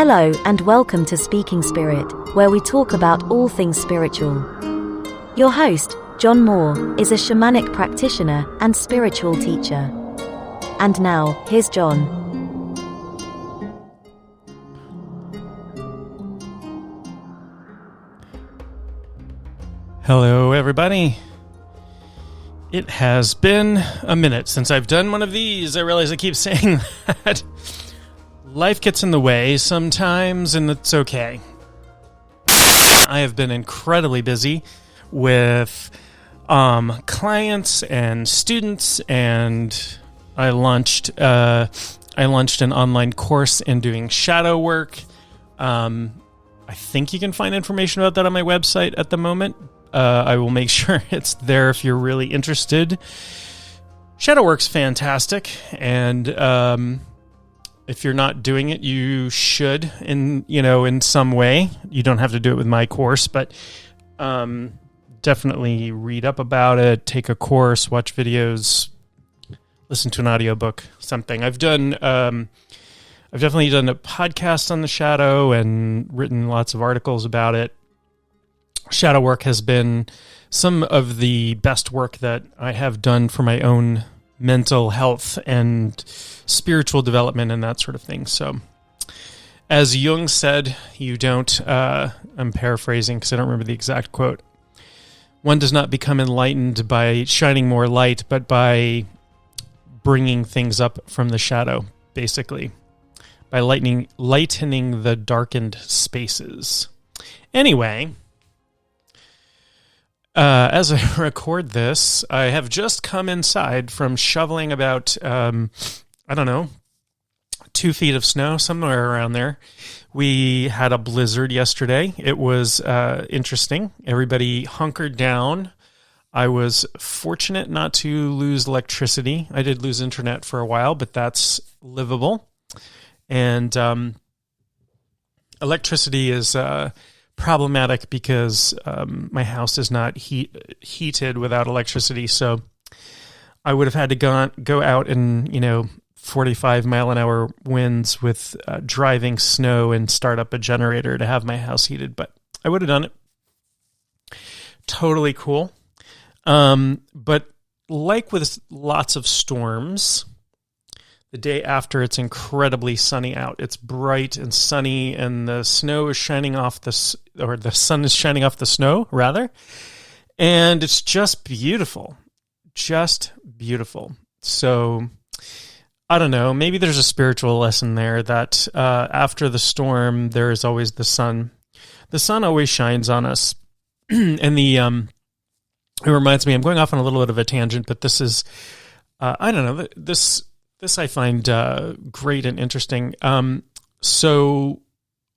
Hello and welcome to Speaking Spirit, where we talk about all things spiritual. Your host, John Moore, is a shamanic practitioner and spiritual teacher. And now, here's John. Hello, everybody. It has been a minute since I've done one of these. I realize I keep saying that. Life gets in the way sometimes, and it's okay. I have been incredibly busy with clients and students, and I launched an online course in doing shadow work. I think you can find information about that on my website at the moment. I will make sure it's there if you're really interested. Shadow work's fantastic, and if you're not doing it, you should in some way. You don't have to do it with my course, but definitely read up about it, take a course, watch videos, listen to an audiobook, something. I've definitely done a podcast on the shadow and written lots of articles about it. Shadow work has been some of the best work that I have done for my own mental health and spiritual development and that sort of thing. So, as Jung said, I'm paraphrasing because I don't remember the exact quote. One does not become enlightened by shining more light, but by bringing things up from the shadow, basically. By lightening the darkened spaces. Anyway, as I record this, I have just come inside from shoveling about, 2 feet of snow, somewhere around there. We had a blizzard yesterday. It was interesting. Everybody hunkered down. I was fortunate not to lose electricity. I did lose internet for a while, but that's livable. And electricity is problematic because my house is not heated without electricity, so I would have had to go out in 45 mile an hour winds with driving snow and start up a generator to have my house heated, but I would have done it. Totally cool. But like with lots of storms, the day after, it's incredibly sunny out. It's bright and sunny, and the snow is shining off the sun is shining off the snow, rather. And it's just beautiful. Just beautiful. So, I don't know. Maybe there's a spiritual lesson there that after the storm, there is always the sun. The sun always shines on us. And it reminds me, I'm going off on a little bit of a tangent, but this is, This I find great and interesting. So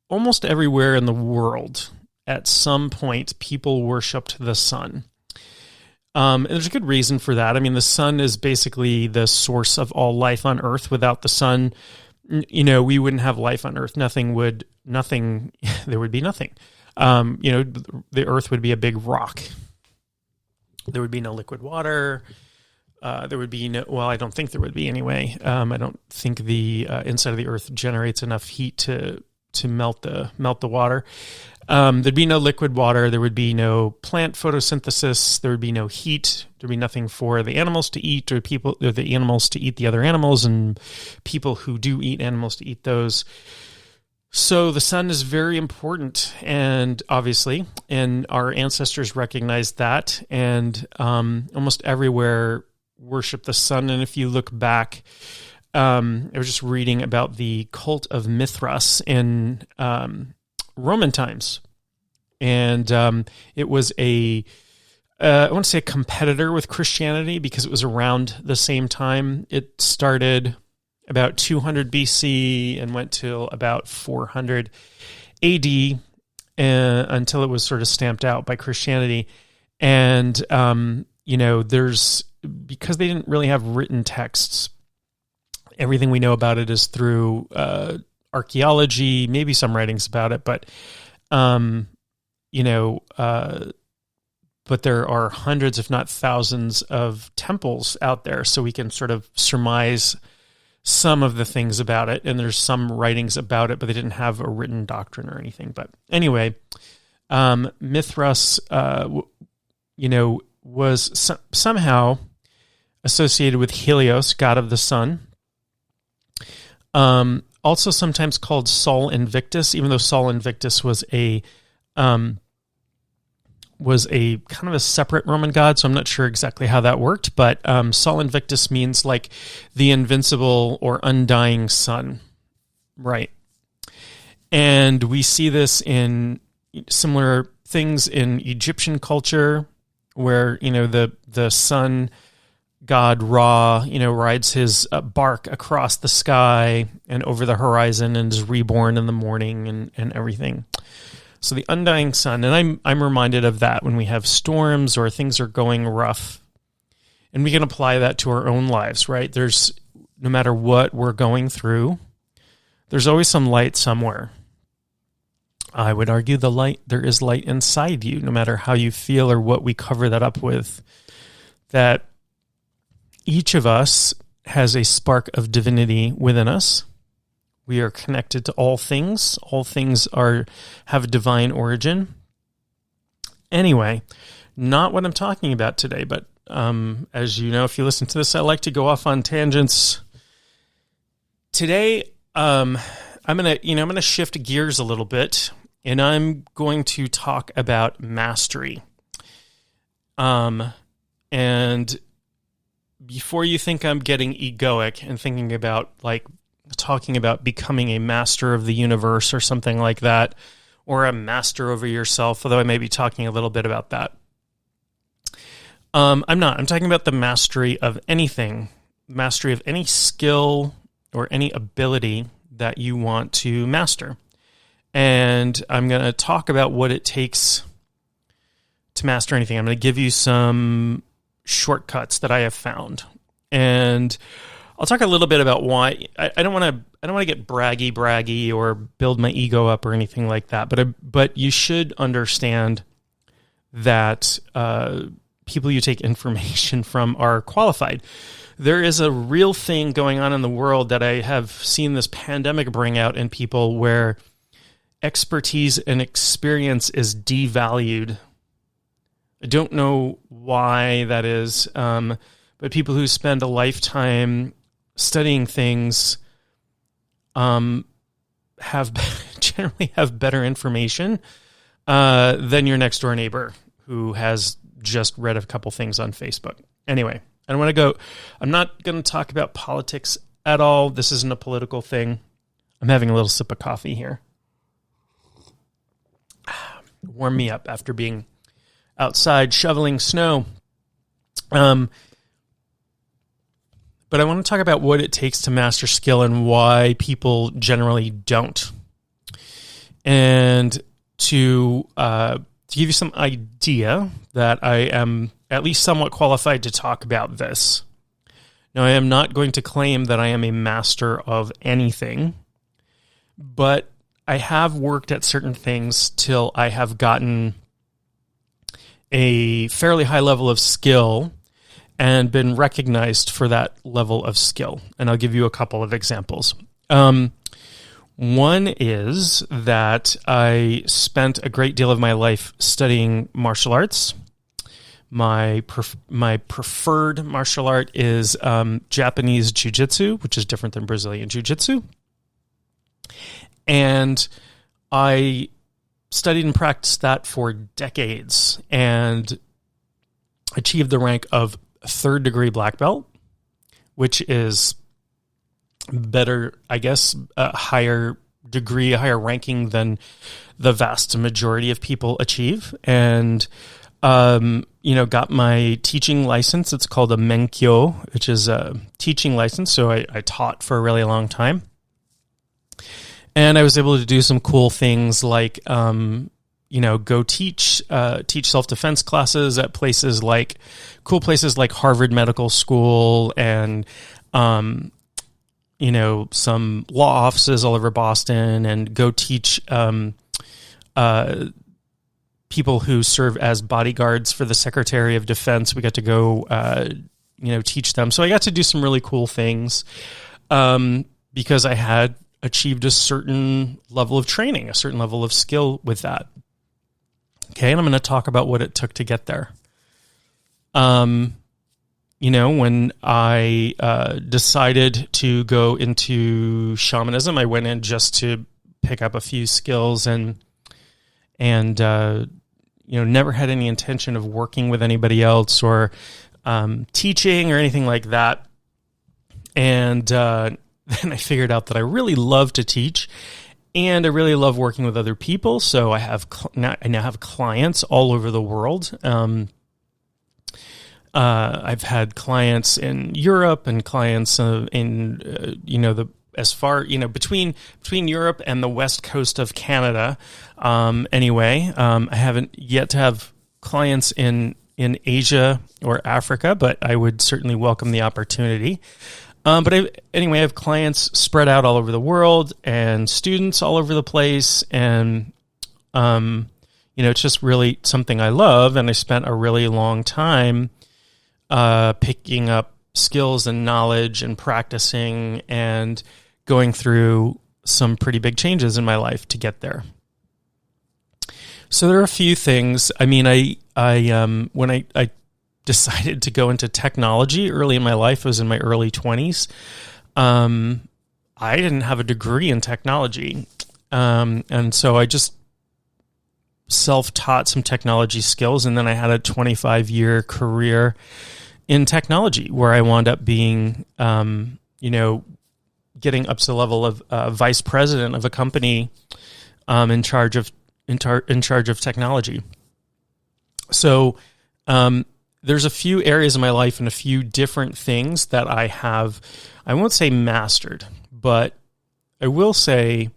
almost everywhere in the world, at some point, people worshipped the sun. And there's a good reason for that. I mean, the sun is basically the source of all life on Earth. Without the sun, we wouldn't have life on Earth. There would be nothing. The Earth would be a big rock. There would be no liquid water. There would be I don't think there would be anyway. I don't think the inside of the Earth generates enough heat to melt the water. There'd be no liquid water. There would be no plant photosynthesis. There would be no heat. There'd be nothing for the animals to eat, or the animals to eat the other animals, and people who do eat animals to eat those. So the sun is very important, and obviously, and our ancestors recognized that, and almost everywhere worship the sun. And if you look back, I was just reading about the cult of Mithras in Roman times, and it was I want to say a competitor with Christianity because it was around the same time. It started about 200 BC and went till about 400 AD until it was sort of stamped out by Christianity. And because they didn't really have written texts, everything we know about it is through archaeology, maybe some writings about it, but there are hundreds, if not thousands, of temples out there, so we can sort of surmise some of the things about it, and there's some writings about it, but they didn't have a written doctrine or anything. But anyway, Mithras, was somehow associated with Helios, god of the sun. Also sometimes called Sol Invictus, even though Sol Invictus was a kind of a separate Roman god, so I'm not sure exactly how that worked, but Sol Invictus means like the invincible or undying sun, right? And we see this in similar things in Egyptian culture, where the sun god Ra rides his bark across the sky and over the horizon and is reborn in the morning and everything. So the undying sun, and I'm reminded of that when we have storms or things are going rough, and we can apply that to our own lives, right? There's, no matter what we're going through, there's always some light somewhere. I would argue there is light inside you, no matter how you feel or what we cover that up with, that each of us has a spark of divinity within us. We are connected to all things. All things have a divine origin. Anyway, not what I'm talking about today, but as you know, if you listen to this, I like to go off on tangents. Today, I'm gonna shift gears a little bit, and I'm going to talk about mastery. And before you think I'm getting egoic and thinking about talking about becoming a master of the universe or something like that, or a master over yourself, although I may be talking a little bit about that. I'm not. I'm talking about the mastery of anything, mastery of any skill or any ability that you want to master. And I'm going to talk about what it takes to master anything. I'm going to give you some shortcuts that I have found. And I'll talk a little bit about why. I don't want to get braggy or build my ego up or anything like that. But you should understand that people you take information from are qualified. There is a real thing going on in the world that I have seen this pandemic bring out in people, where expertise and experience is devalued. I don't know why that is, but people who spend a lifetime studying things generally have better information than your next door neighbor who has just read a couple things on Facebook. Anyway, I'm not going to talk about politics at all. This isn't a political thing. I'm having a little sip of coffee here. Warm me up after being outside shoveling snow. But I want to talk about what it takes to master skill and why people generally don't. And to give you some idea that I am at least somewhat qualified to talk about this. Now, I am not going to claim that I am a master of anything, but I have worked at certain things till I have gotten a fairly high level of skill and been recognized for that level of skill. And I'll give you a couple of examples. One is that I spent a great deal of my life studying martial arts. My preferred martial art is Japanese jiu-jitsu, which is different than Brazilian jiu-jitsu. And I studied and practiced that for decades and achieved the rank of third degree black belt, which is better, I guess, a higher degree, a higher ranking than the vast majority of people achieve. And, got my teaching license. It's called a menkyo, which is a teaching license. So I taught for a really long time. And I was able to do some cool things like, go teach self-defense classes at cool places like Harvard Medical School and, some law offices all over Boston, and go teach people who serve as bodyguards for the Secretary of Defense. We got to go, teach them. So I got to do some really cool things. because I had achieved a certain level of training, a certain level of skill with that. Okay, and I'm going to talk about what it took to get there. When I decided to go into shamanism, I went in just to pick up a few skills and never had any intention of working with anybody else or teaching or anything like that. And then I figured out that I really love to teach and I really love working with other people. So I now have clients all over the world. I've had clients in Europe and clients between Europe and the west coast of Canada. I haven't yet to have clients in Asia or Africa, but I would certainly welcome the opportunity. I have clients spread out all over the world and students all over the place. And, it's just really something I love. And I spent a really long time picking up skills and knowledge and practicing and going through some pretty big changes in my life to get there. So there are a few things. I mean, when I decided to go into technology early in my life, I was in my early 20s. I didn't have a degree in technology. And so I just self-taught some technology skills. And then I had a 25-year career in technology where I wound up being, getting up to the level of vice president of a company in charge of technology. So there's a few areas in my life and a few different things that I won't say mastered, but I will say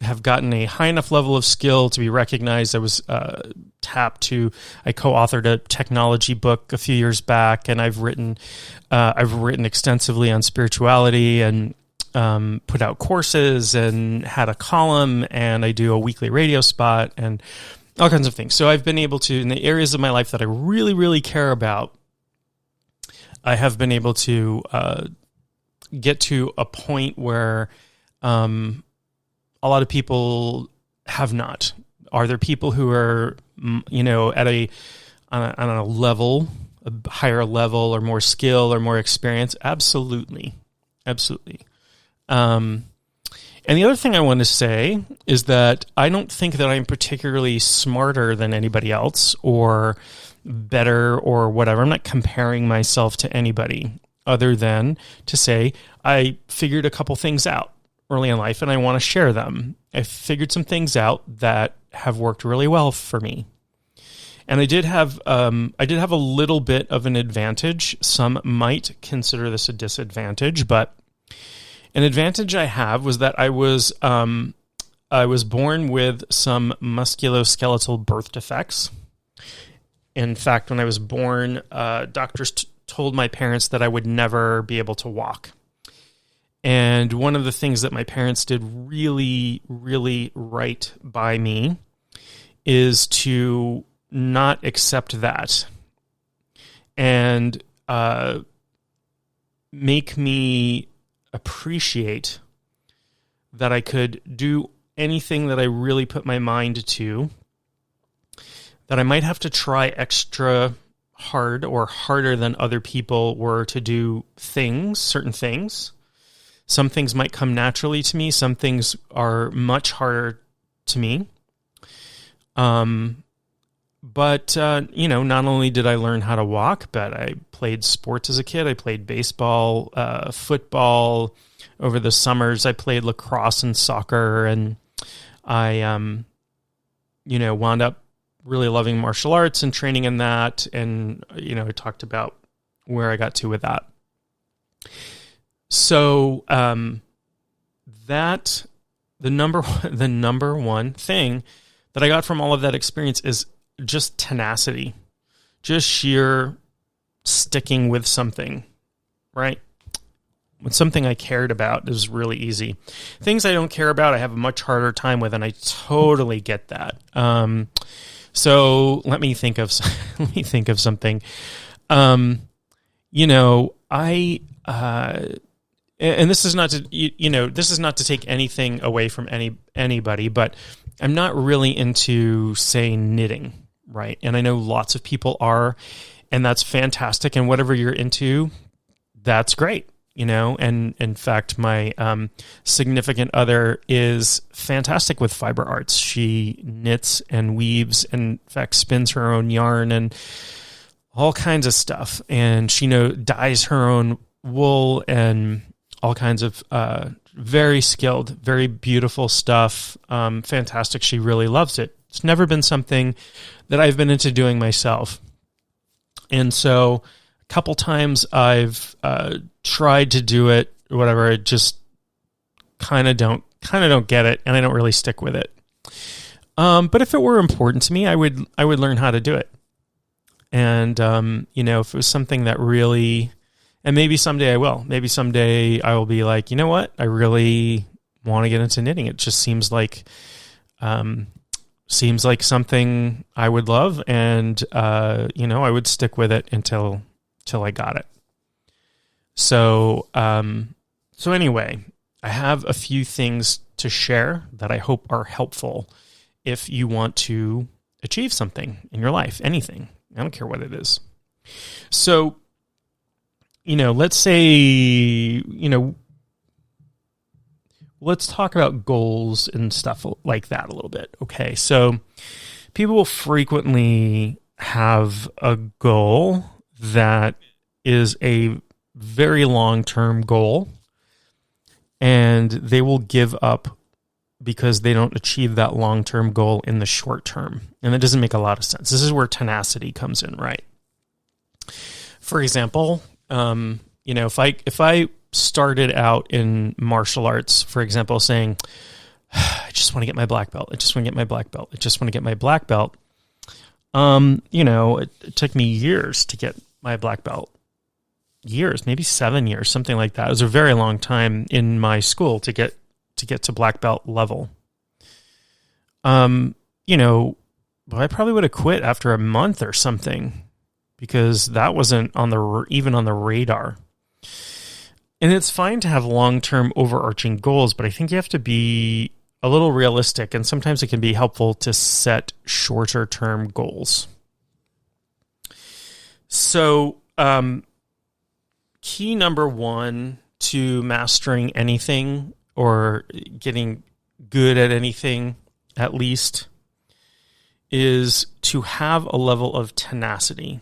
have gotten a high enough level of skill to be recognized. I was I co-authored a technology book a few years back, and I've written extensively on spirituality and put out courses and had a column, and I do a weekly radio spot and all kinds of things. So I've been able to, in the areas of my life that I really, really care about, I have been able to get to a point where a lot of people have not. Are there people who are, at a level, a higher level or more skill or more experience? Absolutely. Absolutely. And the other thing I want to say is that I don't think that I'm particularly smarter than anybody else or better or whatever. I'm not comparing myself to anybody other than to say I figured a couple things out early in life and I want to share them. I figured some things out that have worked really well for me. And I did have a little bit of an advantage. Some might consider this a disadvantage, but an advantage I have was that I was born with some musculoskeletal birth defects. In fact, when I was born, doctors told my parents that I would never be able to walk. And one of the things that my parents did really, really right by me is to not accept that and make me appreciate that I could do anything that I really put my mind to, that I might have to try extra hard or harder than other people were to do certain things. Some things might come naturally to me. Some things are much harder to me. But not only did I learn how to walk, but I played sports as a kid. I played baseball, football. Over the summers, I played lacrosse and soccer, and I, wound up really loving martial arts and training in that. And, I talked about where I got to with that. So, the number one thing that I got from all of that experience is just tenacity, just sheer sticking with something, right? When something I cared about is really easy. Things I don't care about, I have a much harder time with, and I totally get that. So let me think of something. and this is not to, this is not to take anything away from anybody, but I'm not really into, say, knitting, right? And I know lots of people are, and that's fantastic. And whatever you're into, that's great, and in fact, my significant other is fantastic with fiber arts. She knits and weaves and, in fact, spins her own yarn and all kinds of stuff. And she dyes her own wool and all kinds of very skilled, very beautiful stuff. Fantastic. She really loves it. It's never been something that I've been into doing myself. And so a couple times I've tried to do it, or whatever. I just kind of don't get it, and I don't really stick with it. But if it were important to me, I would learn how to do it. And if it was something that really, and maybe someday I will. Maybe someday I will be like, you know what? I really want to get into knitting. It just seems like something I would love, and I would stick with it until I got it. So anyway, I have a few things to share that I hope are helpful if you want to achieve something in your life, anything. I don't care what it is. So, let's say, let's talk about goals and stuff like that a little bit. Okay. So people will frequently have a goal that is a very long-term goal, and they will give up because they don't achieve that long-term goal in the short term. And that doesn't make a lot of sense. This is where tenacity comes in, right? For example, if I started out in martial arts, for example, saying, I just want to get my black belt. I just want to get my black belt. I just want to get my black belt. It took me years to get my black belt. Years, maybe 7 years, something like that. It was a very long time in my school to get to black belt level. But I probably would have quit after a month or something, because that wasn't even on the radar. And it's fine to have long-term overarching goals, but I think you have to be a little realistic, and sometimes it can be helpful to set shorter-term goals. So, key number one to mastering anything, or getting good at anything, at least, is to have a level of tenacity.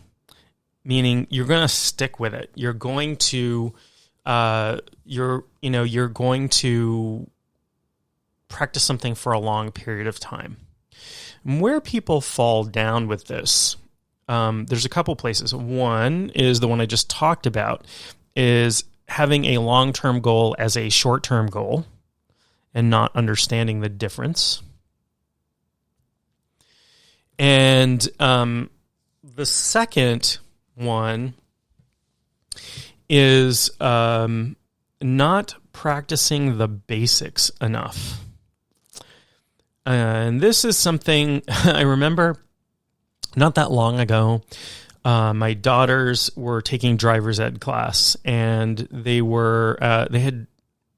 Meaning you're going to stick with it. You're going to, you're going to practice something for a long period of time. And where people fall down with this, there's a couple places. One is the one I just talked about, is having a long-term goal as a short-term goal and not understanding the difference. And the second one is not practicing the basics enough. And this is something I remember not that long ago. My daughters were taking driver's ed class, and they had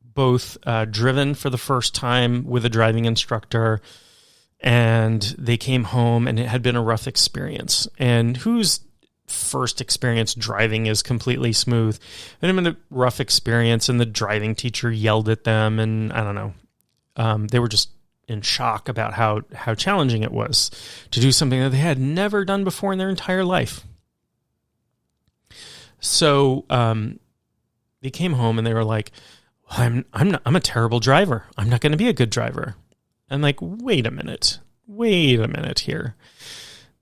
both driven for the first time with a driving instructor, and they came home, and it had been a rough experience. And whose first experience driving is completely smooth? It had been a rough experience, and the driving teacher yelled at them, and I don't know. They were just in shock about how challenging it was to do something that they had never done before in their entire life. So they came home and they were like, I'm a terrible driver. I'm not going to be a good driver. I'm like, wait a minute here.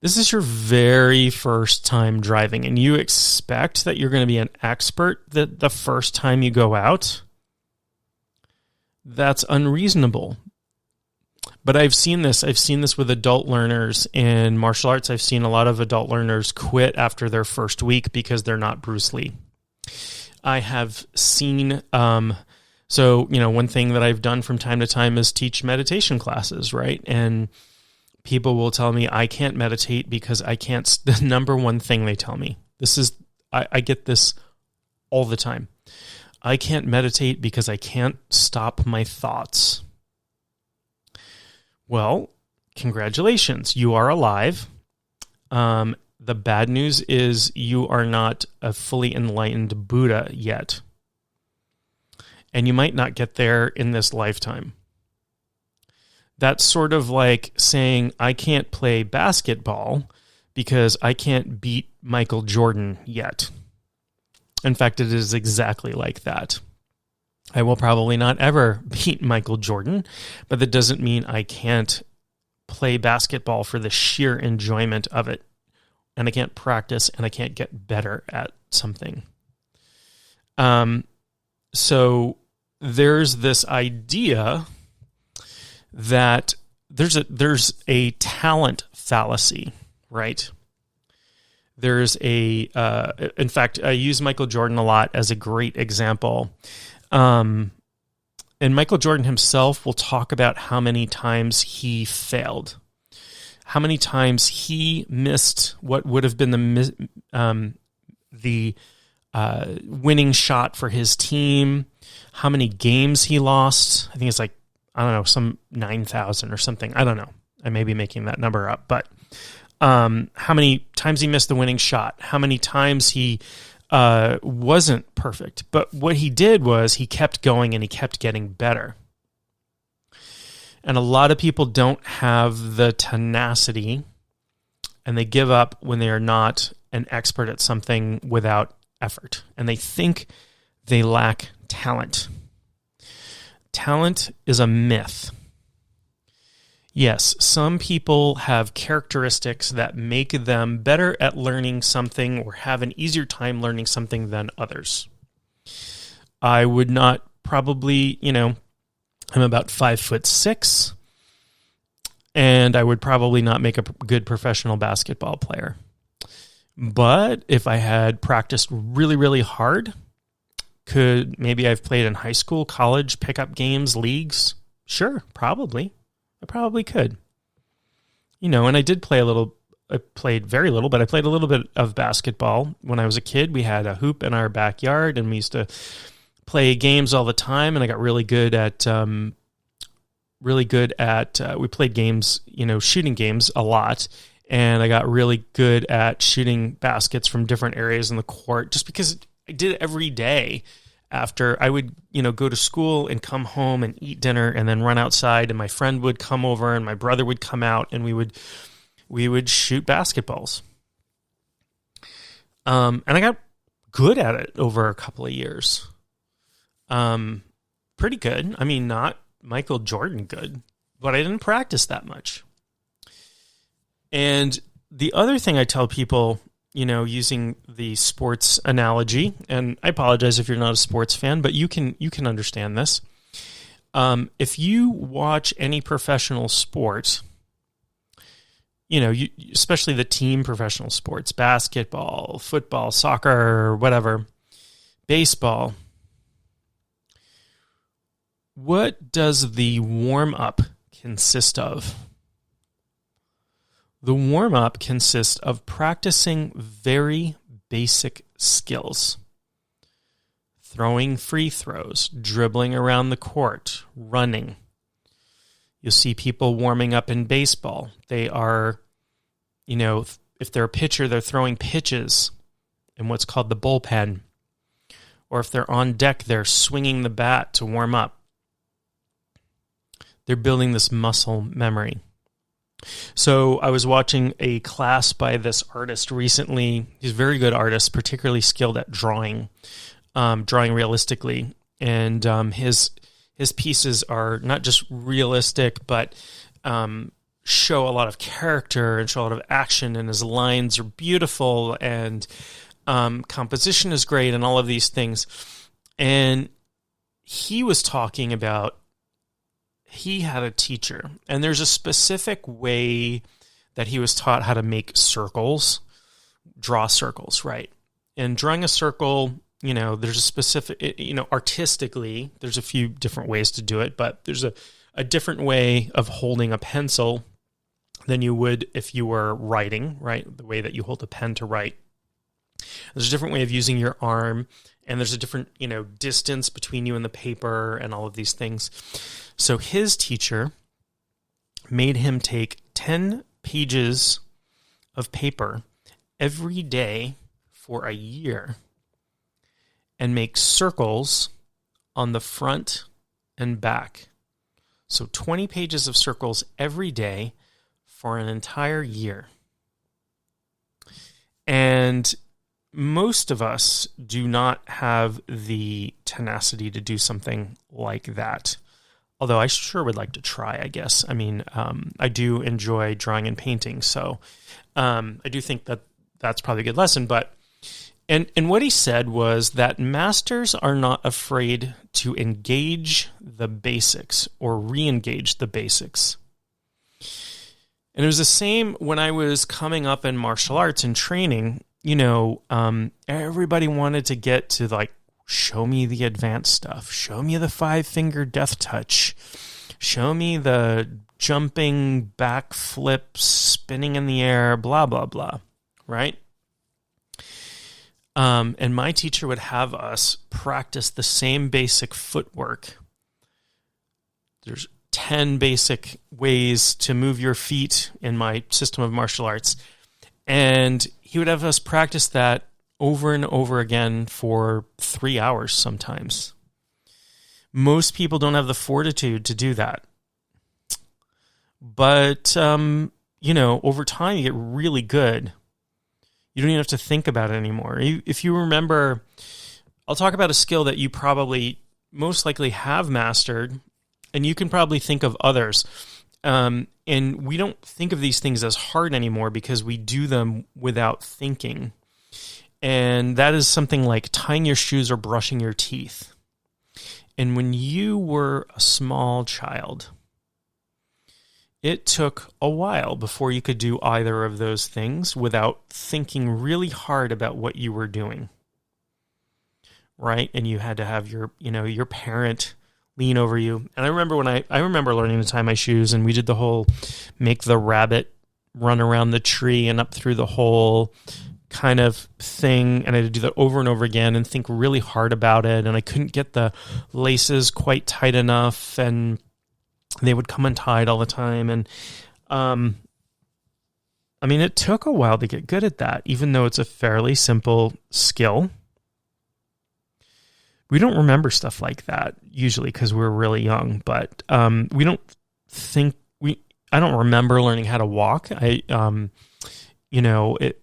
This is your very first time driving, and you expect that you're going to be an expert the first time you go out? That's unreasonable. But I've seen this with adult learners in martial arts. I've seen a lot of adult learners quit after their first week because they're not Bruce Lee. I have seen, one thing that I've done from time to time is teach meditation classes, right? And people will tell me I can't meditate because I can't. The number one thing they tell me, I get this all the time. I can't meditate because I can't stop my thoughts. Well, congratulations, you are alive. The bad news is you are not a fully enlightened Buddha yet. And you might not get there in this lifetime. That's sort of like saying, I can't play basketball because I can't beat Michael Jordan yet. In fact, it is exactly like that. I will probably not ever beat Michael Jordan, but that doesn't mean I can't play basketball for the sheer enjoyment of it. And I can't practice and I can't get better at something. So there's this idea that there's a talent fallacy, right? There's in fact, I use Michael Jordan a lot as a great example. And Michael Jordan himself will talk about how many times he failed, how many times he missed what would have been the winning shot for his team, how many games he lost. I think it's like, I don't know, some 9,000 or something. I don't know. I may be making that number up, but how many times he missed the winning shot, how many times he wasn't perfect. But what he did was he kept going and he kept getting better. And a lot of people don't have the tenacity, and they give up when they are not an expert at something without effort. And they think they lack talent. Talent is a myth. Yes, some people have characteristics that make them better at learning something or have an easier time learning something than others. I would not probably, I'm about 5'6", and I would probably not make a good professional basketball player. But if I had practiced really, really hard, maybe I've played in high school, college, pickup games, leagues? Sure, probably. I probably could. And I did play I played very little, but I played a little bit of basketball. When I was a kid, we had a hoop in our backyard, and we used to play games all the time, and I got really good at we played games, shooting games a lot, and I got really good at shooting baskets from different areas in the court just because I did it every day. After I would, go to school and come home and eat dinner and then run outside, and my friend would come over and my brother would come out, and we would shoot basketballs. And I got good at it over a couple of years. Pretty good. I mean, not Michael Jordan good, but I didn't practice that much. And the other thing I tell people, using the sports analogy, and I apologize if you're not a sports fan, but you can understand this. If you watch any professional sport, especially the team professional sports, basketball, football, soccer, whatever, baseball, what does the warm-up consist of? The warm-up consists of practicing very basic skills. Throwing free throws, dribbling around the court, running. You'll see people warming up in baseball. They are, if they're a pitcher, they're throwing pitches in what's called the bullpen. Or if they're on deck, they're swinging the bat to warm up. They're building this muscle memory. So I was watching a class by this artist recently. He's a very good artist, particularly skilled at drawing realistically. And his pieces are not just realistic, but show a lot of character and show a lot of action, and his lines are beautiful, and composition is great, and all of these things. And he was talking about, he had a teacher, and there's a specific way that he was taught how to make circles, draw circles, right? And drawing a circle, there's a specific, artistically, there's a few different ways to do it, but there's a different way of holding a pencil than you would if you were writing, right? The way that you hold a pen to write. There's a different way of using your arm, and there's a different, distance between you and the paper and all of these things. So his teacher made him take 10 pages of paper every day for a year and make circles on the front and back. So 20 pages of circles every day for an entire year. And most of us do not have the tenacity to do something like that. Although I sure would like to try, I guess. I mean, I do enjoy drawing and painting, so I do think that that's probably a good lesson. But and what he said was that masters are not afraid to engage the basics or re-engage the basics. And it was the same when I was coming up in martial arts and training. Everybody wanted to get to like, show me the advanced stuff. Show me the 5-finger death touch. Show me the jumping, back flips, spinning in the air, blah, blah, blah. Right? And my teacher would have us practice the same basic footwork. There's 10 basic ways to move your feet in my system of martial arts. And he would have us practice that over and over again for 3 hours sometimes. Most people don't have the fortitude to do that. But, over time you get really good. You don't even have to think about it anymore. If you remember, I'll talk about a skill that you probably most likely have mastered, and you can probably think of others. And we don't think of these things as hard anymore because we do them without thinking. And that is something like tying your shoes or brushing your teeth. And when you were a small child, it took a while before you could do either of those things without thinking really hard about what you were doing. Right? And you had to have your parent lean over you. And I remember I remember learning to tie my shoes, and we did the whole make the rabbit run around the tree and up through the hole kind of thing. And I had to do that over and over again and think really hard about it. And I couldn't get the laces quite tight enough, and they would come untied all the time. And it took a while to get good at that, even though it's a fairly simple skill. We don't remember stuff like that usually because we're really young, but we don't think I don't remember learning how to walk. It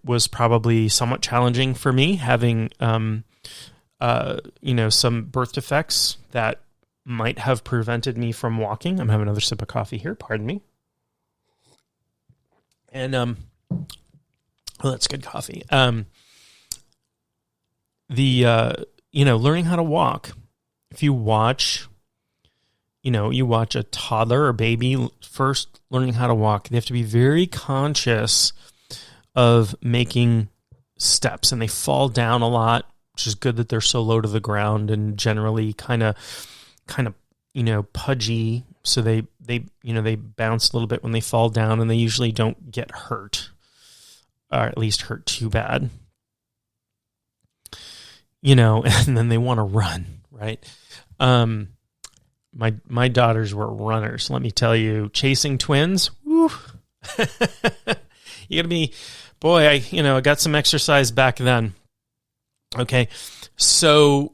was probably somewhat challenging for me having, some birth defects that might have prevented me from walking. I'm having another sip of coffee here. Pardon me. And, that's good coffee. Learning how to walk. If you watch, you watch a toddler or baby first learning how to walk, they have to be very conscious of making steps, and they fall down a lot, which is good that they're so low to the ground and generally kind of pudgy. So they bounce a little bit when they fall down, and they usually don't get hurt, or at least hurt too bad. And then they want to run, right? My daughters were runners. Let me tell you, chasing twins, woo. You gotta be, boy, I got some exercise back then. Okay. So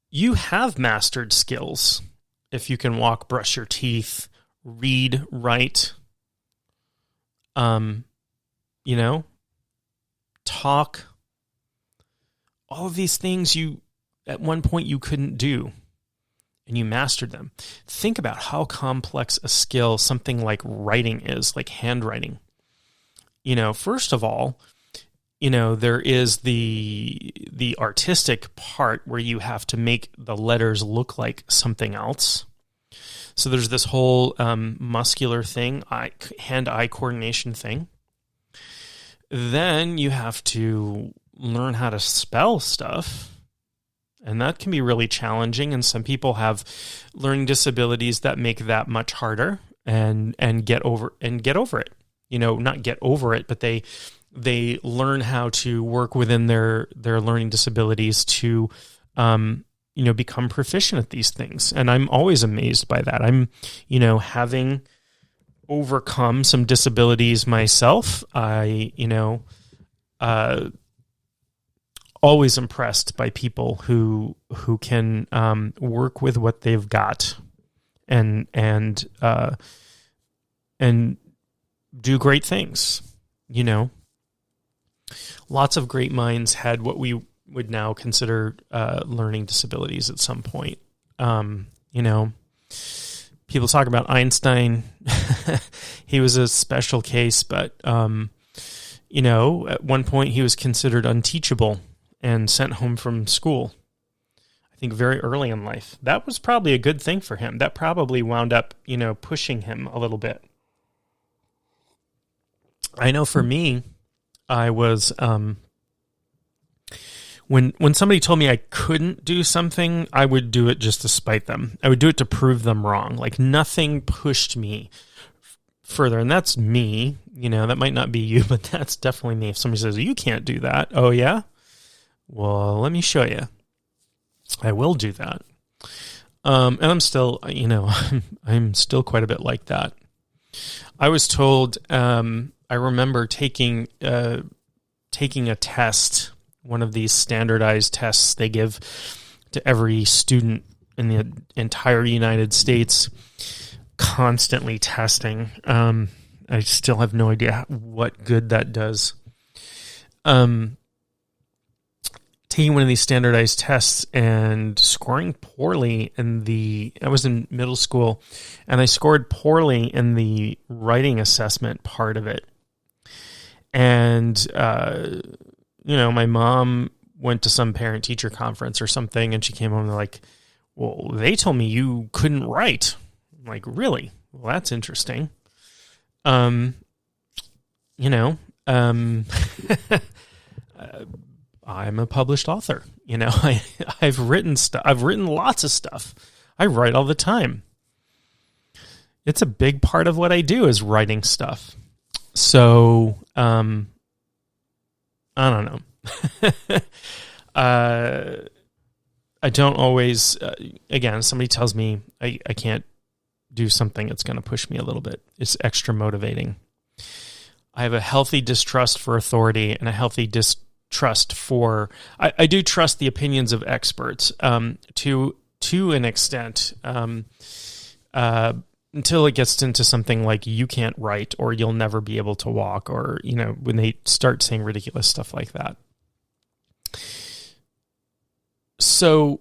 you have mastered skills. If you can walk, brush your teeth, read, write, talk, all of these things at one point you couldn't do, and you mastered them. Think about how complex a skill something like writing is, like handwriting. First of all, there is the artistic part where you have to make the letters look like something else. So there's this whole muscular thing, hand-eye coordination thing. Then you have to learn how to spell stuff. And that can be really challenging. And some people have learning disabilities that make that much harder and get over it. Not get over it, but they They learn how to work within their learning disabilities to, become proficient at these things. And I'm always amazed by that. I'm, having overcome some disabilities myself. Always impressed by people who can work with what they've got and do great things. Lots of great minds had what we would now consider learning disabilities at some point. People talk about Einstein. He was a special case, but at one point he was considered unteachable and sent home from school, I think very early in life. That was probably a good thing for him. That probably wound up, pushing him a little bit. I know for me, I was, when somebody told me I couldn't do something, I would do it just to spite them. I would do it to prove them wrong. Like nothing pushed me further. And that's me, that might not be you, but that's definitely me. If somebody says, you can't do that. Oh yeah? Well, let me show you. I will do that. And I'm still, I'm still quite a bit like that. I was told, I remember taking a test, one of these standardized tests they give to every student in the entire United States, constantly testing. I still have no idea what good that does. Taking one of these standardized tests and scoring poorly I was in middle school, and I scored poorly in the writing assessment part of it. And, my mom went to some parent-teacher conference or something, and she came home and they're like, well, they told me you couldn't write. I'm like, really? Well, that's interesting. I'm a published author. I've written stuff. I've written lots of stuff. I write all the time. It's a big part of what I do is writing stuff. So, I don't know. I don't always, again, somebody tells me I can't do something, it's going to push me a little bit. It's extra motivating. I have a healthy distrust for authority and a healthy distrust for, I do trust the opinions of experts to an extent, until it gets into something like you can't write or you'll never be able to walk, or, when they start saying ridiculous stuff like that. So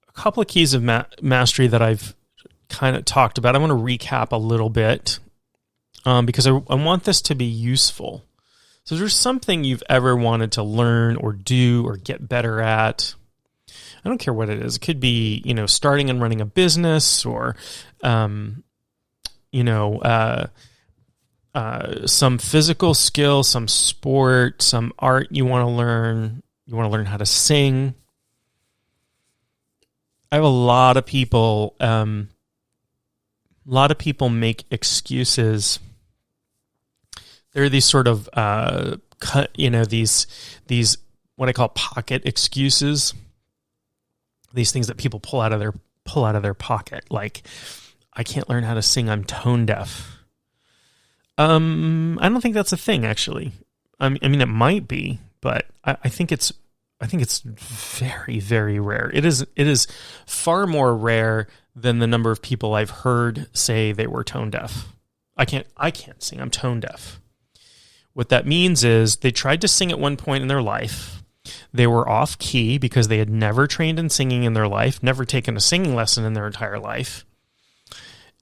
a couple of keys of mastery that I've kind of talked about. I want to recap a little bit because I want this to be useful. So if there's something you've ever wanted to learn or do or get better at, I don't care what it is. It could be, starting and running a business, or, some physical skill, some sport, some art you want to learn. You want to learn how to sing. I have a lot of people make excuses. There are these sort of, these what I call pocket excuses. These things that people pull out of their pocket, like, I can't learn how to sing, I'm tone deaf. I don't think that's a thing, actually. I mean, it might be, but I think it's very, very rare. It is far more rare than the number of people I've heard say they were tone deaf. I can't sing, I'm tone deaf. What that means is they tried to sing at one point in their life. They were off key because they had never trained in singing in their life, never taken a singing lesson in their entire life.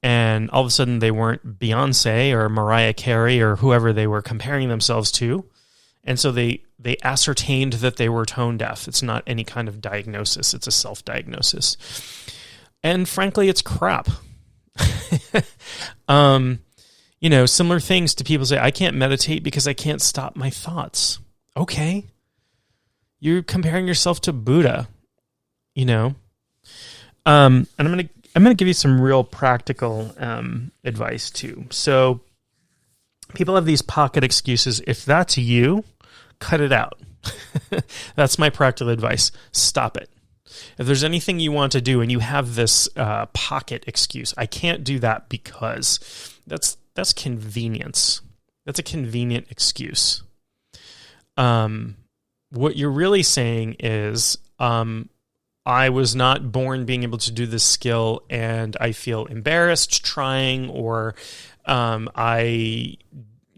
And all of a sudden they weren't Beyonce or Mariah Carey or whoever they were comparing themselves to. And so they ascertained that they were tone deaf. It's not any kind of diagnosis. It's a self-diagnosis. And frankly, it's crap. Similar things to people say, I can't meditate because I can't stop my thoughts. Okay. You're comparing yourself to Buddha, and I'm going to give you some real practical advice too. So people have these pocket excuses. If that's you, cut it out. That's my practical advice. Stop it. If there's anything you want to do and you have this pocket excuse, I can't do that because that's convenience. That's a convenient excuse. What you're really saying is, I was not born being able to do this skill and I feel embarrassed trying, or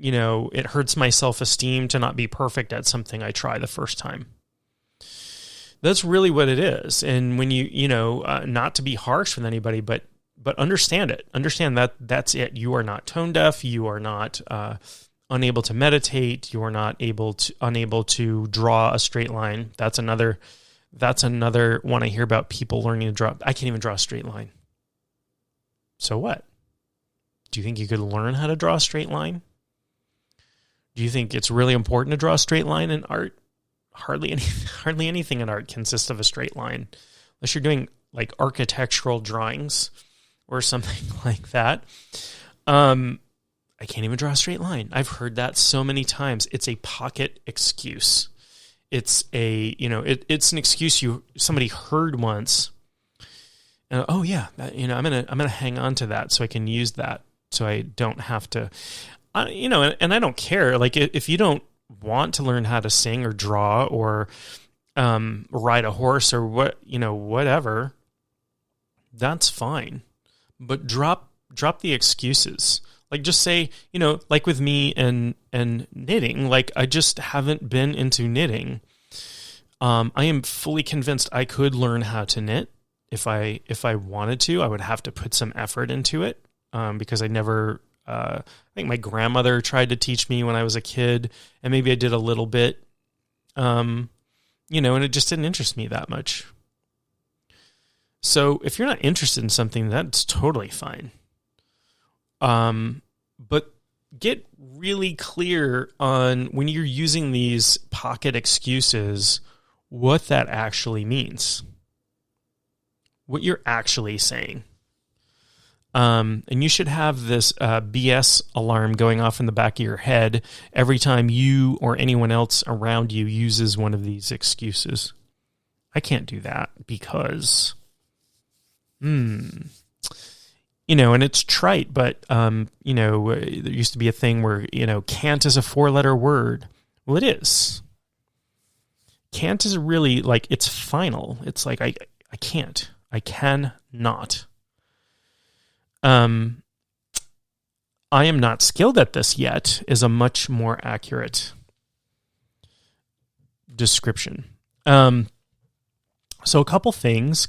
it hurts my self-esteem to not be perfect at something I try the first time. That's really what it is. And when not to be harsh with anybody, but understand it. Understand that that's it. You are not tone deaf. You are not unable to meditate. You are not unable to draw a straight line. That's another one I hear about, people learning to draw. I can't even draw a straight line. So what? Do you think you could learn how to draw a straight line? Do you think it's really important to draw a straight line in art? Hardly anything in art consists of a straight line, unless you're doing like architectural drawings or something like that. I can't even draw a straight line. I've heard that so many times. It's a pocket excuse. It's it's an excuse somebody heard once. And, oh yeah, I'm gonna hang on to that so I can use that, so I don't have to, and I don't care. Like if you don't want to learn how to sing or draw or ride a horse or whatever, that's fine. But drop the excuses. Like just say, like with me and knitting, like I just haven't been into knitting. I am fully convinced I could learn how to knit if I wanted to. I would have to put some effort into it because I never. I think my grandmother tried to teach me when I was a kid, and maybe I did a little bit, and it just didn't interest me that much. So if you're not interested in something, that's totally fine. But get really clear on, when you're using these pocket excuses, what that actually means, what you're actually saying. And you should have this BS alarm going off in the back of your head every time you or anyone else around you uses one of these excuses. I can't do that because, and it's trite, but, there used to be a thing where, can't is a 4-letter word. Well, it is. Can't is really like, it's final. It's like, I can't. I cannot. I am not skilled at this yet is a much more accurate description. So a couple things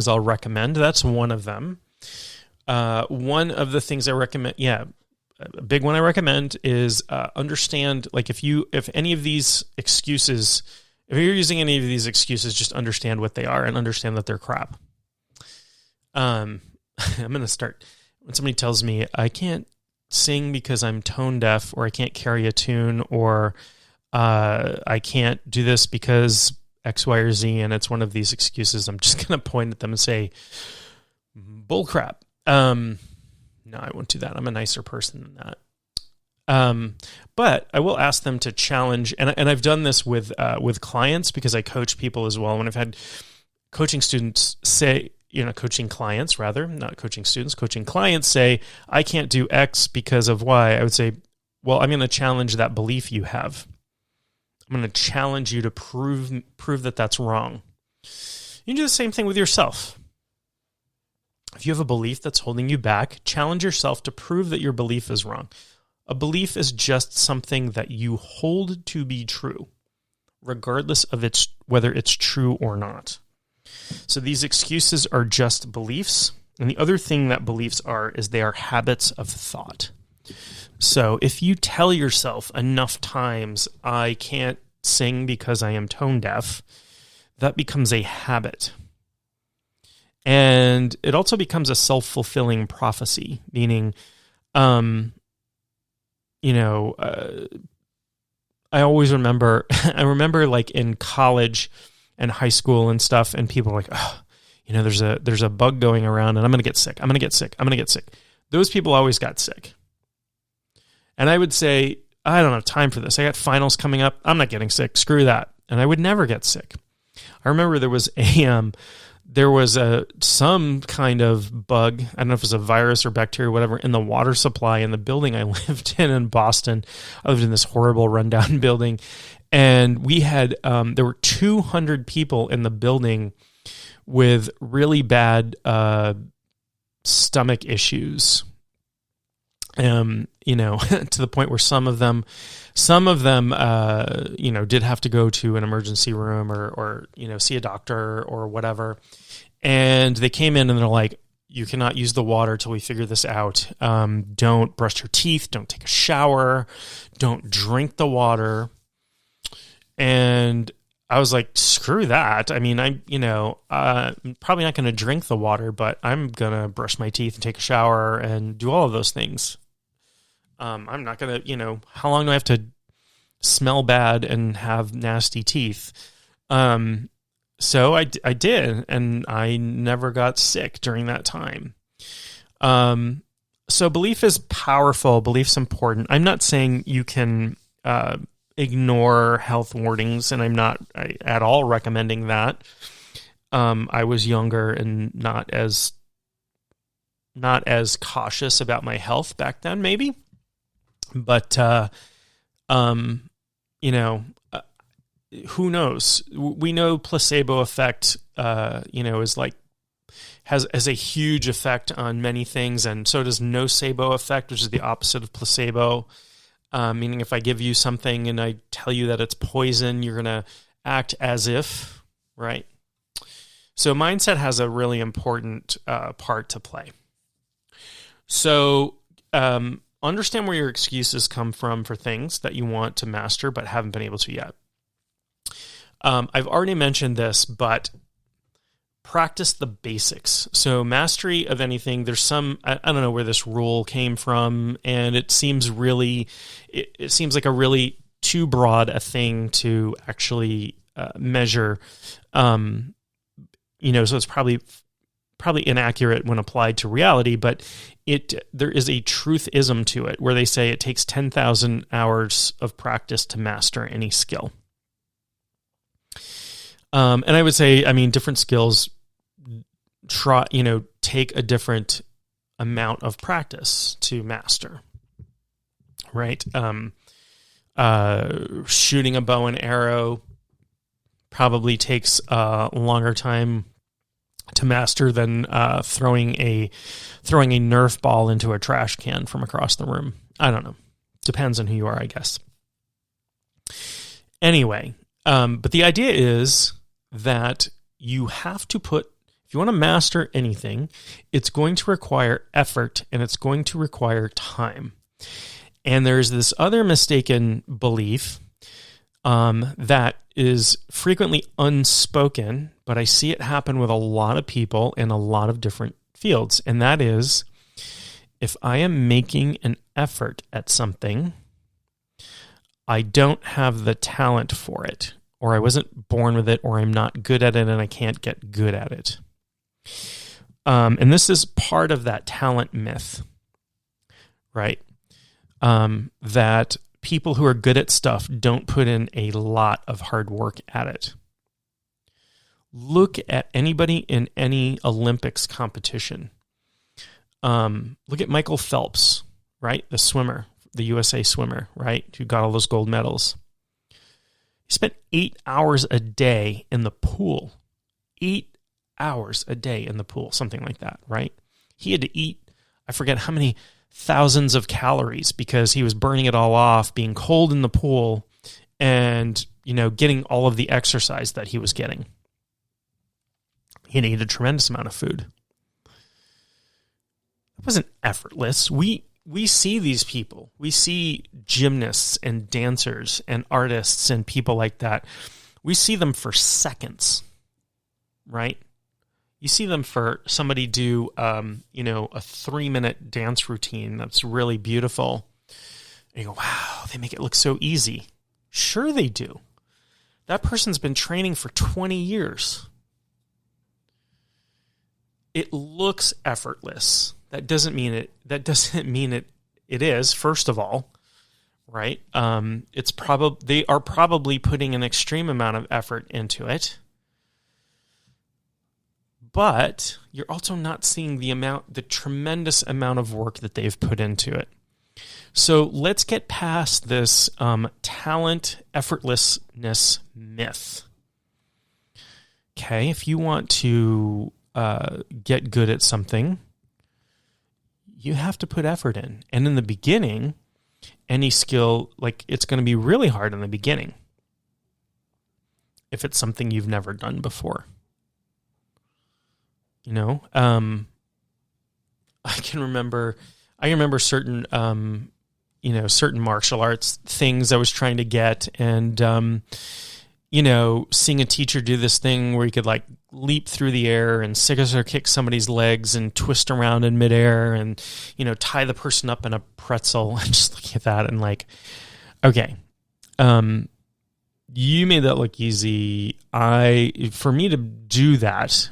I'll recommend. That's one of them. One of the things I recommend, a big one I recommend is understand, like if you're using any of these excuses, just understand what they are and understand that they're crap. I'm going to start, when somebody tells me I can't sing because I'm tone deaf, or I can't carry a tune, or I can't do this because X, Y, or Z, and it's one of these excuses, I'm just going to point at them and say, bull crap. No, I won't do that. I'm a nicer person than that. But I will ask them to challenge, and I've done this with clients because I coach people as well. When I've had coaching students say, coaching clients rather, not coaching students, coaching clients say, I can't do X because of Y. I would say, well, I'm going to challenge that belief you have. I'm going to challenge you to prove that that's wrong. You can do the same thing with yourself. If you have a belief that's holding you back, challenge yourself to prove that your belief is wrong. A belief is just something that you hold to be true, regardless of whether it's true or not. So these excuses are just beliefs. And the other thing that beliefs are is they are habits of thought. So if you tell yourself enough times, I can't sing because I am tone deaf, that becomes a habit. And it also becomes a self-fulfilling prophecy, meaning, I always remember, like in college and high school and stuff, and people are like, there's a bug going around and I'm going to get sick. I'm going to get sick. Those people always got sick. And I would say, I don't have time for this. I got finals coming up. I'm not getting sick. Screw that. And I would never get sick. I remember there was some kind of bug, I don't know if it was a virus or bacteria or whatever, in the water supply in the building I lived in Boston. I lived in this horrible rundown building, and we had there were 200 people in the building with really bad stomach issues. To the point where some of them, did have to go to an emergency room or see a doctor or whatever. And they came in and they're like, you cannot use the water till we figure this out. Don't brush your teeth. Don't take a shower. Don't drink the water. And I was like, screw that. I mean, I'm probably not going to drink the water, but I'm going to brush my teeth and take a shower and do all of those things. I'm not going to, how long do I have to smell bad and have nasty teeth? So I did, and I never got sick during that time. So belief is powerful. Belief's important. I'm not saying you can ignore health warnings, and I'm not at all recommending that. I was younger and not as cautious about my health back then, maybe. But, who knows? We know placebo effect, is like, has a huge effect on many things. And so does nocebo effect, which is the opposite of placebo. Meaning if I give you something and I tell you that it's poison, you're going to act as if, right? So mindset has a really important part to play. So, understand where your excuses come from for things that you want to master but haven't been able to yet. I've already mentioned this, but practice the basics. So mastery of anything, there's some, I don't know where this rule came from, and it seems like a really too broad a thing to actually measure. So it's probably inaccurate when applied to reality, but there is a truthism to it where they say it takes 10,000 hours of practice to master any skill. And I would say, different skills take a different amount of practice to master, right? Shooting a bow and arrow probably takes a longer time to master than throwing a Nerf ball into a trash can from across the room. I don't know. Depends on who you are, I guess. Anyway, but the idea is that you have to if you want to master anything, it's going to require effort and it's going to require time. And there's this other mistaken belief that is frequently unspoken, but I see it happen with a lot of people in a lot of different fields. And that is, if I am making an effort at something, I don't have the talent for it, or I wasn't born with it, or I'm not good at it and I can't get good at it. And this is part of that talent myth, right? That people who are good at stuff don't put in a lot of hard work at it. Look at anybody in any Olympics competition. Look at Michael Phelps, right? The swimmer, the USA swimmer, right? Who got all those gold medals. He spent 8 hours a day in the pool. 8 hours a day in the pool, something like that, right? He had to eat, I forget how many thousands of calories because he was burning it all off, being cold in the pool and, getting all of the exercise that he was getting. He needed a tremendous amount of food. It wasn't effortless. We see these people. We see gymnasts and dancers and artists and people like that. We see them for seconds, right? You see them for somebody do, a 3-minute dance routine that's really beautiful. And you go, wow, they make it look so easy. Sure they do. That person's been training for 20 years. It looks effortless. That doesn't mean it is, first of all, right? They are probably putting an extreme amount of effort into it, but you're also not seeing the tremendous amount of work that they've put into it. So let's get past this talent effortlessness myth. Okay, if you want to get good at something, you have to put effort in. And in the beginning, any skill, like, it's going to be really hard in the beginning if it's something you've never done before. I remember certain, certain martial arts things I was trying to get, and, seeing a teacher do this thing where you could, like, leap through the air and scissor kick somebody's legs and twist around in midair and, tie the person up in a pretzel, and just looking at that and like, okay, you made that look easy. For me to do that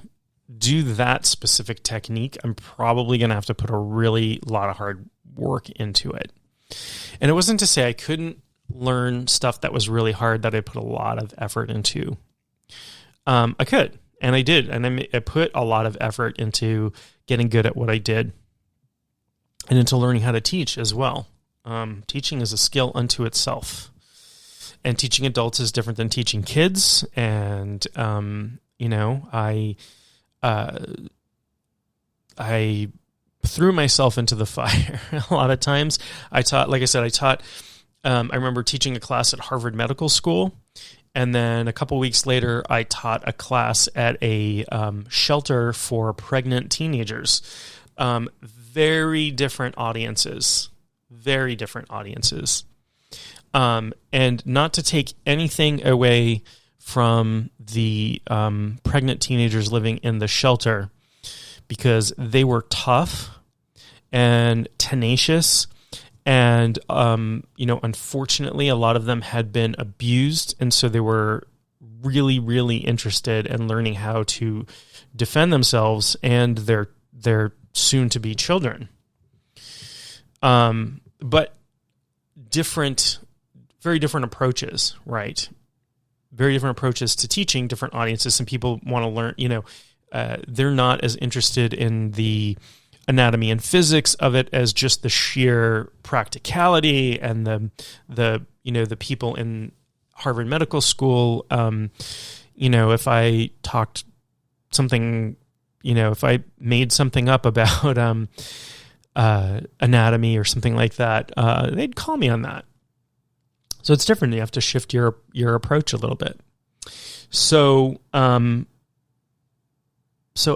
specific technique, I'm probably going to have to put a really lot of hard work into it. And it wasn't to say I couldn't learn stuff that was really hard that I put a lot of effort into. I could, and I did. And I put a lot of effort into getting good at what I did and into learning how to teach as well. Teaching is a skill unto itself. And teaching adults is different than teaching kids. And, I threw myself into the fire a lot of times. I remember teaching a class at Harvard Medical School. And then a couple weeks later, I taught a class at a shelter for pregnant teenagers. Very different audiences. And not to take anything away from the pregnant teenagers living in the shelter, because they were tough and tenacious, and unfortunately a lot of them had been abused, and so they were really, really interested in learning how to defend themselves and their soon-to-be children. But very different approaches, right? Very different approaches to teaching different audiences. Some people want to learn, they're not as interested in the anatomy and physics of it as just the sheer practicality, and the people in Harvard Medical School, if I talked something, if I made something up about anatomy or something like that, they'd call me on that. So it's different. You have to shift your approach a little bit. So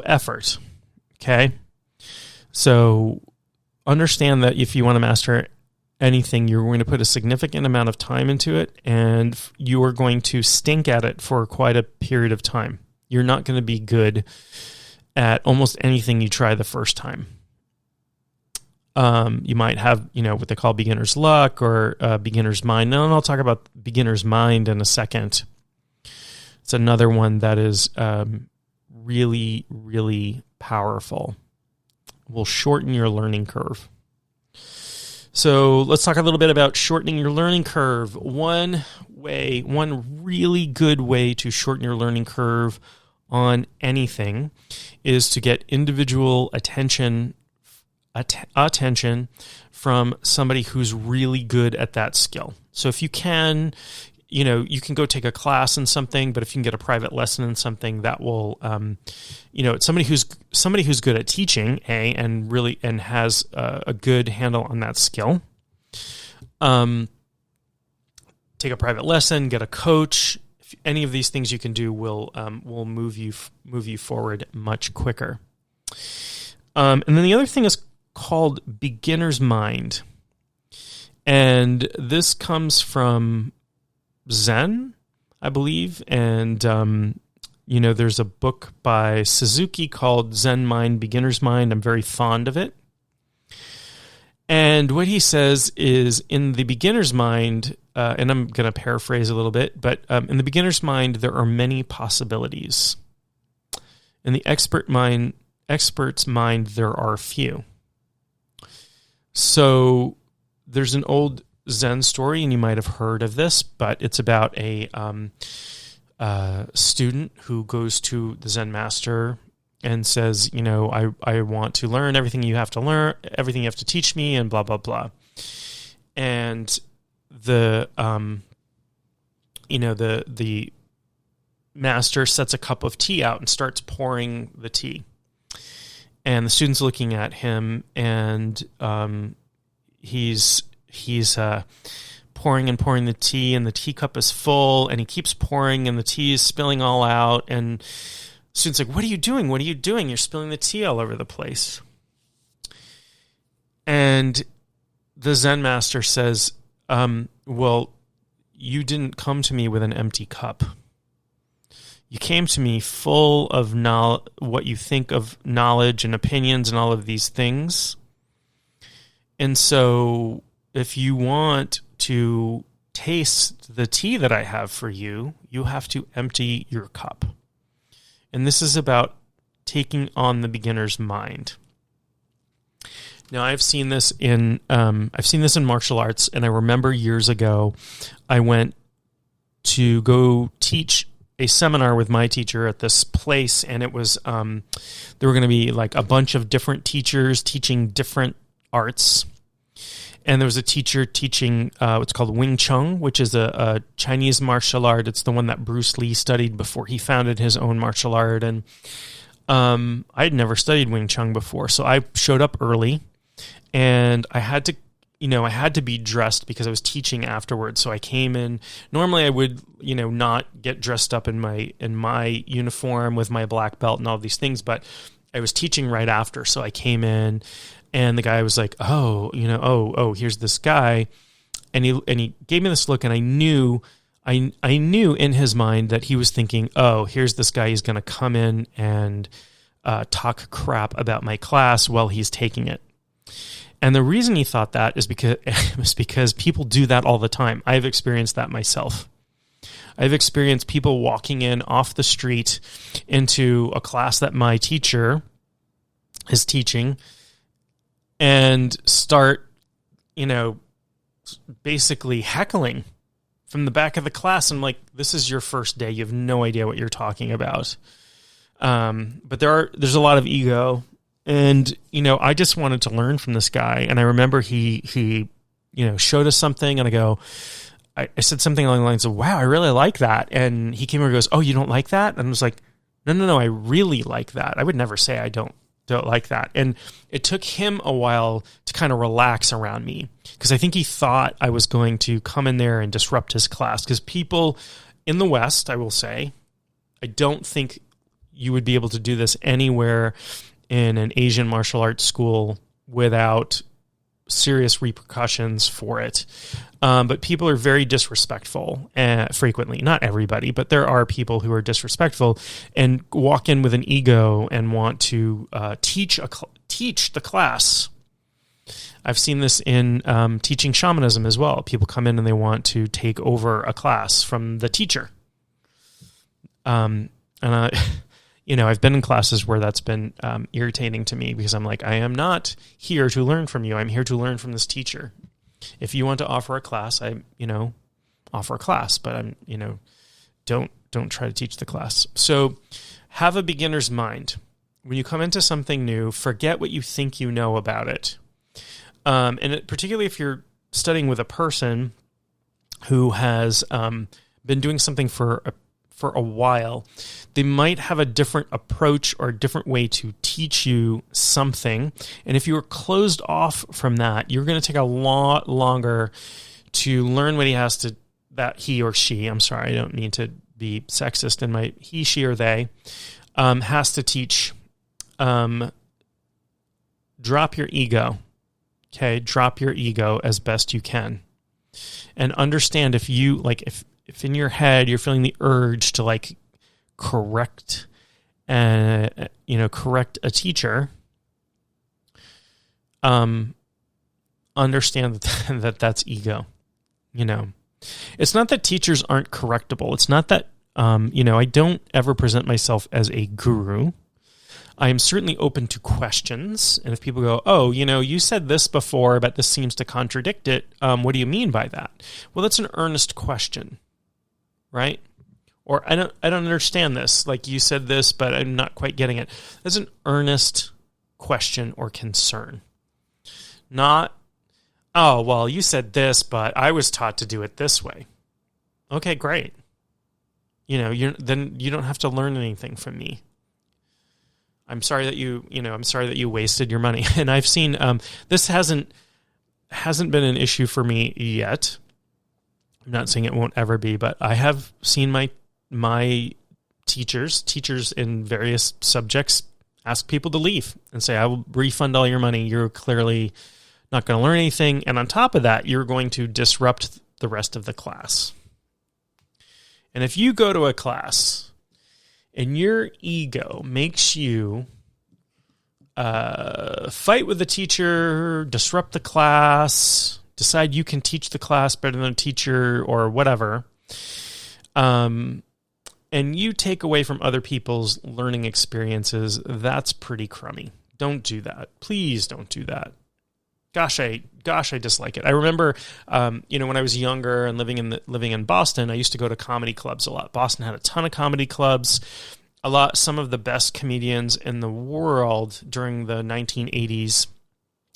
effort, okay? So understand that if you want to master anything, you're going to put a significant amount of time into it, and you are going to stink at it for quite a period of time. You're not going to be good at almost anything you try the first time. You might have, what they call beginner's luck or beginner's mind. And I'll talk about beginner's mind in a second. It's another one that is really, really powerful. Will shorten your learning curve. So let's talk a little bit about shortening your learning curve. One really good way to shorten your learning curve on anything is to get individual attention from somebody who's really good at that skill. So if you can, you can go take a class in something, but if you can get a private lesson in something, that will, it's somebody who's good at teaching, and has a good handle on that skill. Take a private lesson, get a coach. If any of these things you can do will move you forward much quicker. And then the other thing is called beginner's mind. And this comes from Zen, I believe. And, there's a book by Suzuki called Zen Mind, Beginner's Mind. I'm very fond of it. And what he says is, in the beginner's mind, and I'm going to paraphrase a little bit, but in the beginner's mind, there are many possibilities. In the expert's mind, there are few. So there's an old Zen story, and you might have heard of this, but it's about a student who goes to the Zen master and says, I want to learn everything you have to learn, everything you have to teach me, and blah, blah, blah. And the master sets a cup of tea out and starts pouring the tea. And the student's looking at him, and he's pouring and pouring the tea, and the teacup is full, and he keeps pouring, and the tea is spilling all out. And the student's like, "What are you doing? What are you doing? You're spilling the tea all over the place." And the Zen master says, well, you didn't come to me with an empty cup. You came to me full of what you think of knowledge and opinions and all of these things. And so if you want to taste the tea that I have for you, you have to empty your cup. And this is about taking on the beginner's mind. Now, I've seen this in martial arts, and I remember years ago, I went to go teach a seminar with my teacher at this place, and it was there were going to be like a bunch of different teachers teaching different arts. And there was a teacher teaching what's called Wing Chun, which is a Chinese martial art. It's the one that Bruce Lee studied before he founded his own martial art. And I had never studied Wing Chun before, so I showed up early, and I had to be dressed because I was teaching afterwards. So I came in. Normally, I would not get dressed up in my uniform with my black belt and all these things, but I was teaching right after, so I came in. And the guy was like, here's this guy. And he gave me this look, and I knew in his mind that he was thinking, here's this guy. He's going to come in and talk crap about my class while he's taking it. And the reason he thought that is because people do that all the time. I've experienced that myself. I've experienced people walking in off the street into a class that my teacher is teaching and start, basically heckling from the back of the class. I'm like, this is your first day. You have no idea what you're talking about. But there's a lot of ego. And, I just wanted to learn from this guy. And I remember he showed us something, and I said something along the lines of, wow, I really like that. And he came over and goes, oh, you don't like that? And I was like, no, I really like that. I would never say I don't like that. And it took him a while to kind of relax around me, because I think he thought I was going to come in there and disrupt his class. Because people in the West, I will say, I don't think you would be able to do this anywhere in an Asian martial arts school without serious repercussions for it. But people are very disrespectful frequently. Not everybody, but there are people who are disrespectful and walk in with an ego and want to teach the class. I've seen this in teaching shamanism as well. People come in and they want to take over a class from the teacher. I've been in classes where that's been irritating to me, because I'm like, I am not here to learn from you. I'm here to learn from this teacher. If you want to offer a class, offer a class, but don't try to teach the class. So have a beginner's mind. When you come into something new, forget what you think you know about it. Particularly if you're studying with a person who has been doing something for a while, they might have a different approach or a different way to teach you something. And if you are closed off from that, you're going to take a lot longer to learn what he or she, I'm sorry, I don't mean to be sexist in my he, she, or they, has to teach. Drop your ego. Okay, drop your ego as best you can. And understand if in your head you're feeling the urge to correct a teacher, understand that that's ego. It's not that teachers aren't correctable. It's not that I don't ever present myself as a guru. I am certainly open to questions. And if people go, oh, you said this before, but this seems to contradict it. What do you mean by that? Well, that's an earnest question, right? Or I don't understand this. Like you said this, but I'm not quite getting it. That's an earnest question or concern. Not, oh, well, you said this, but I was taught to do it this way. Okay, great. Then you don't have to learn anything from me. I'm sorry that you wasted your money. And I've seen this hasn't been an issue for me yet. I'm not saying it won't ever be, but I have seen my teachers in various subjects ask people to leave and say, I will refund all your money. You're clearly not going to learn anything. And on top of that, you're going to disrupt the rest of the class. And if you go to a class and your ego makes you fight with the teacher, disrupt the class, decide you can teach the class better than a teacher or whatever, and you take away from other people's learning experiences, that's pretty crummy. Don't do that. Please don't do that. Gosh, I dislike it. I remember, when I was younger and living in Boston, I used to go to comedy clubs a lot. Boston had a ton of comedy clubs. Some of the best comedians in the world during the 1980s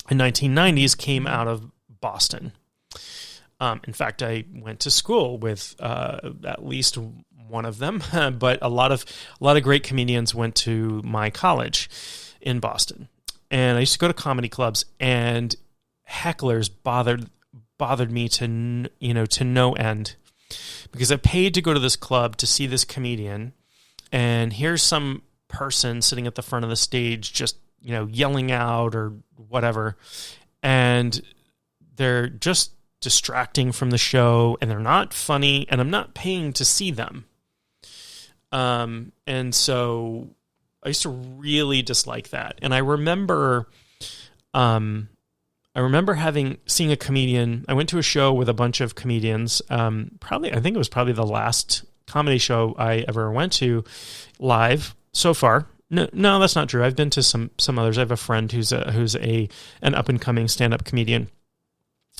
and 1990s came out of Boston. In fact, I went to school with at least one of them, but a lot of great comedians went to my college in Boston. And I used to go to comedy clubs, and hecklers bothered me to no end, because I paid to go to this club to see this comedian, and here's some person sitting at the front of the stage just yelling out or whatever, and they're just distracting from the show, and they're not funny, and I'm not paying to see them. And so I used to really dislike that. And I remember seeing a comedian. I went to a show with a bunch of comedians. I think it was probably the last comedy show I ever went to live so far. No, that's not true. I've been to some others. I have a friend who's an up and coming stand-up comedian.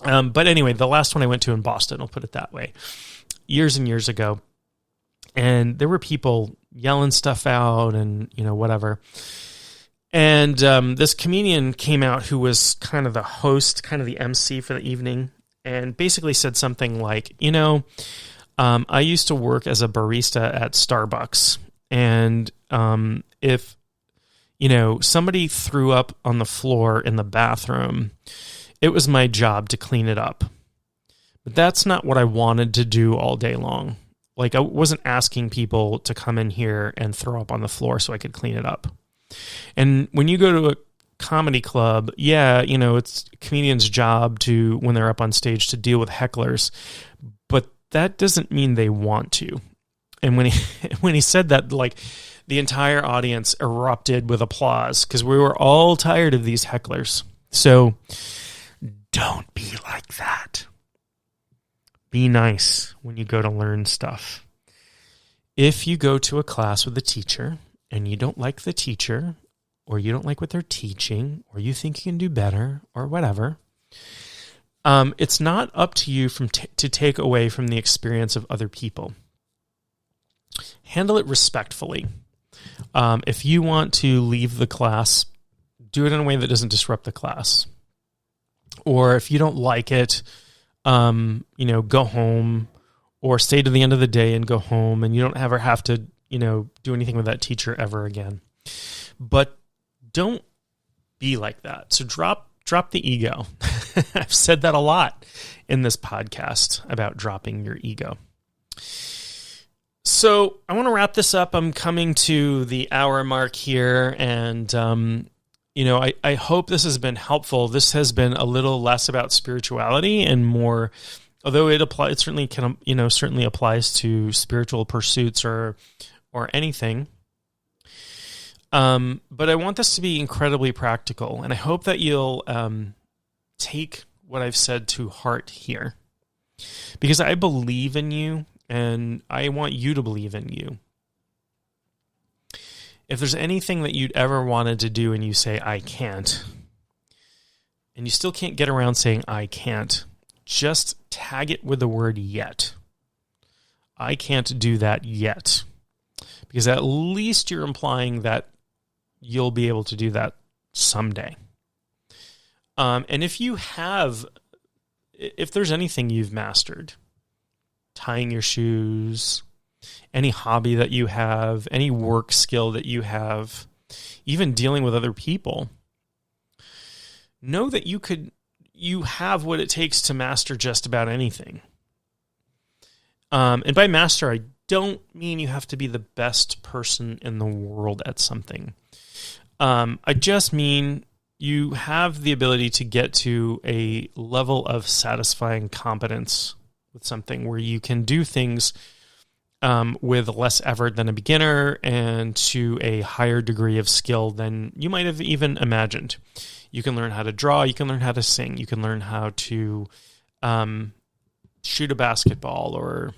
But anyway, the last one I went to in Boston, I'll put it that way, years and years ago. And there were people yelling stuff out and, whatever. And this comedian came out who was kind of the host, kind of the MC for the evening, and basically said something like, I used to work as a barista at Starbucks. And if, somebody threw up on the floor in the bathroom, it was my job to clean it up. But that's not what I wanted to do all day long. Like, I wasn't asking people to come in here and throw up on the floor so I could clean it up. And when you go to a comedy club, it's a comedian's job to, when they're up on stage, to deal with hecklers. But that doesn't mean they want to. And when he said that, like, the entire audience erupted with applause because we were all tired of these hecklers. So don't be like that. Be nice when you go to learn stuff. If you go to a class with a teacher and you don't like the teacher, or you don't like what they're teaching, or you think you can do better, or whatever, it's not up to you to take away from the experience of other people. Handle it respectfully. If you want to leave the class, do it in a way that doesn't disrupt the class. Or if you don't like it, go home, or stay to the end of the day and go home, and you don't ever have to, do anything with that teacher ever again. But don't be like that. So drop the ego. I've said that a lot in this podcast about dropping your ego. So I want to wrap this up. I'm coming to the hour mark here, and I hope this has been helpful. This has been a little less about spirituality and more, although it certainly can, certainly applies to spiritual pursuits or anything. But I want this to be incredibly practical, and I hope that you'll take what I've said to heart here, because I believe in you, and I want you to believe in you. if there's anything that you'd ever wanted to do and you say, I can't, and you still can't get around saying, I can't, just tag it with the word yet. I can't do that yet. Because at least you're implying that you'll be able to do that someday. And if there's anything you've mastered, tying your shoes, any hobby that you have, any work skill that you have, even dealing with other people, know that you have what it takes to master just about anything. And by master, I don't mean you have to be the best person in the world at something. I just mean you have the ability to get to a level of satisfying competence with something where you can do things with less effort than a beginner and to a higher degree of skill than you might have even imagined. You can learn how to draw, you can learn how to sing, you can learn how to shoot a basketball or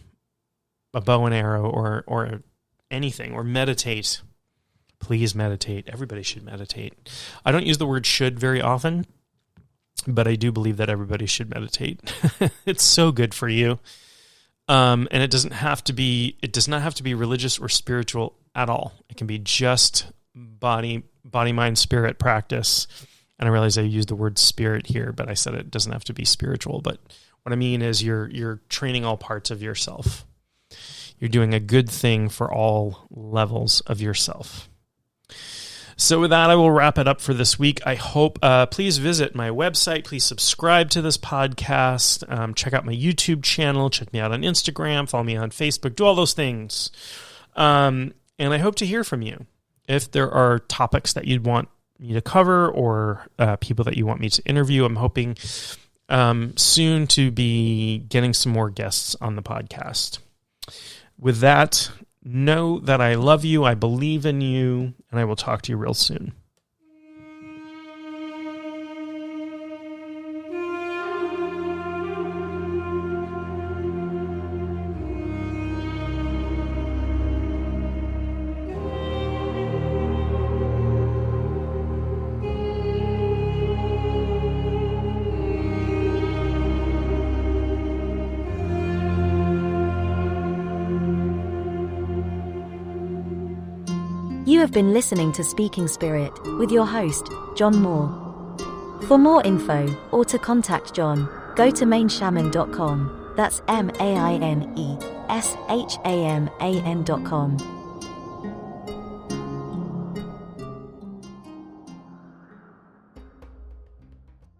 a bow and arrow or anything, or meditate. Please meditate. Everybody should meditate. I don't use the word should very often, but I do believe that everybody should meditate. It's so good for you. And it does not have to be religious or spiritual at all. It can be just body, mind, spirit practice. And I realize I used the word spirit here, but I said it doesn't have to be spiritual. But what I mean is you're training all parts of yourself. You're doing a good thing for all levels of yourself. So with that, I will wrap it up for this week. I hope, please visit my website. Please subscribe to this podcast. Check out my YouTube channel. Check me out on Instagram. Follow me on Facebook. Do all those things. And I hope to hear from you. If there are topics that you'd want me to cover or people that you want me to interview, I'm hoping soon to be getting some more guests on the podcast. With that, know that I love you, I believe in you, and I will talk to you real soon. You have been listening to Speaking Spirit with your host, John Moore. For more info or to contact John, go to mainshaman.com. That's maineshaman.com.